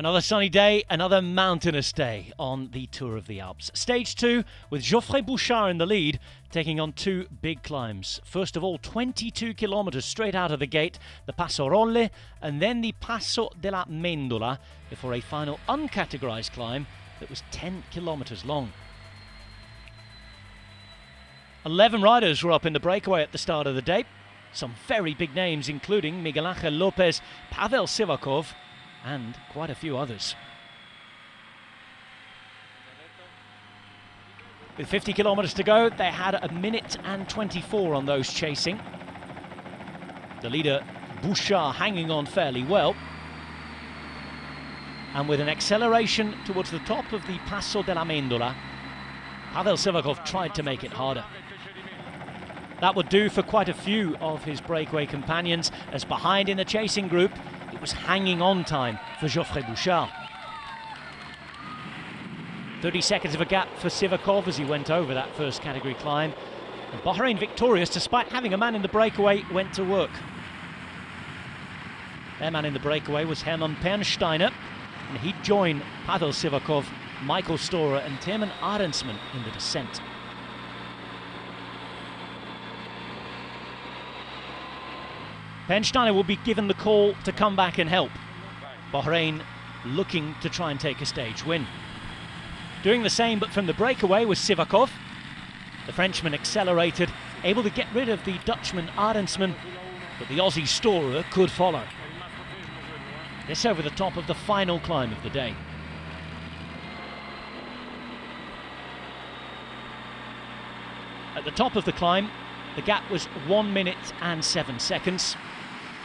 Another sunny day, another mountainous day on the Tour of the Alps. Stage 2 with Geoffrey Bouchard in the lead, taking on two big climbs. First of all, 22 kilometers straight out of the gate, the Passo Rolle, and then the Passo della Mendola, before a final uncategorized climb that was 10 kilometers long. 11 riders were up in the breakaway at the start of the day. Some very big names, including Miguel Angel Lopez, Pavel Sivakov, and quite a few others. With 50 kilometers to go, they had a minute and 24 on those chasing. The leader, Bouchard, hanging on fairly well. And with an acceleration towards the top of the Passo della Mendola, Pavel Sivakov tried to make it harder. That would do for quite a few of his breakaway companions, as behind in the chasing group, it was hanging on time for Geoffrey Bouchard. 30 seconds of a gap for Sivakov as he went over that first category climb. And Bahrain victorious, despite having a man in the breakaway, went to work. Their man in the breakaway was Hermann Pernsteiner, and he'd join Pavel Sivakov, Michael Storer and Tillmann Ahrensman in the descent. Pernsteiner will be given the call to come back and help. Bahrain looking to try and take a stage win. Doing the same but from the breakaway was Sivakov. The Frenchman accelerated, able to get rid of the Dutchman Ahrensman, but the Aussie Storer could follow. This over the top of the final climb of the day. At the top of the climb, the gap was 1 minute and 7 seconds,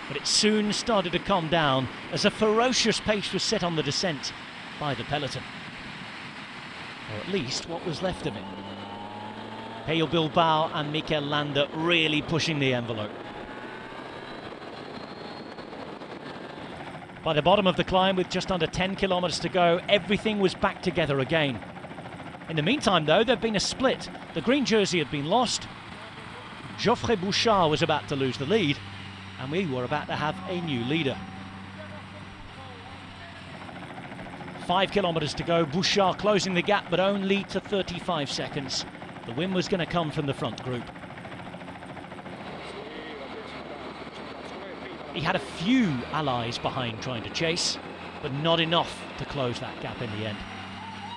but it soon started to calm down as a ferocious pace was set on the descent by the peloton. Or at least what was left of it. Pello Bilbao and Mikel Landa really pushing the envelope. By the bottom of the climb, with just under 10 kilometers to go, everything was back together again. In the meantime, though, there'd been a split. The green jersey had been lost. Geoffrey Bouchard was about to lose the lead, and we were about to have a new leader. 5 kilometers to go, Bouchard closing the gap, but only to 35 seconds. The win was going to come from the front group. He had a few allies behind trying to chase, but not enough to close that gap in the end.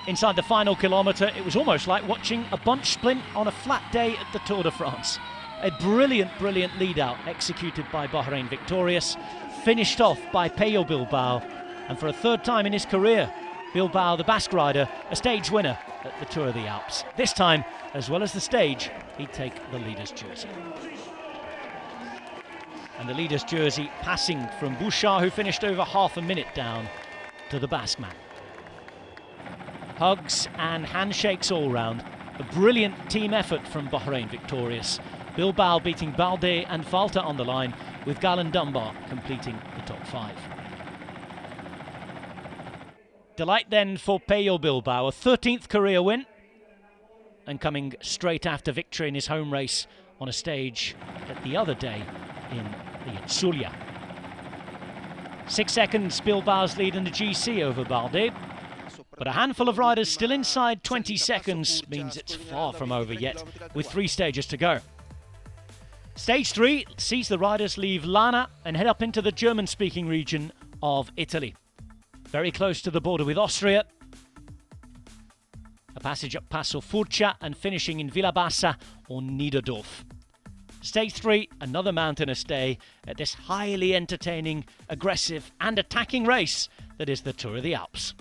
Inside the final kilometre, it was almost like watching a bunch sprint on a flat day at the Tour de France. A brilliant, brilliant lead-out executed by Bahrain victorious, finished off by Pello Bilbao, and for a third time in his career, Bilbao, the Basque rider, a stage winner at the Tour of the Alps. This time, as well as the stage, he'd take the leader's jersey. And the leader's jersey passing from Bouchard, who finished over half a minute down, to the Basque man. Hugs and handshakes all round. A brilliant team effort from Bahrain victorious. Bilbao beating Balde and Falta on the line, with Galen Dunbar completing the top 5. Delight then for Pello Bilbao, a 13th career win, and coming straight after victory in his home race on a stage at the other day in the Itzulia. 6 seconds Bilbao's lead in the GC over Balde, but a handful of riders still inside 20 seconds means it's far from over yet, with 3 stages to go. Stage 3 sees the riders leave Lana and head up into the German-speaking region of Italy. Very close to the border with Austria. A passage up Passo Furcia and finishing in Villabassa or Niederdorf. Stage 3, another mountainous day at this highly entertaining, aggressive and attacking race that is the Tour of the Alps.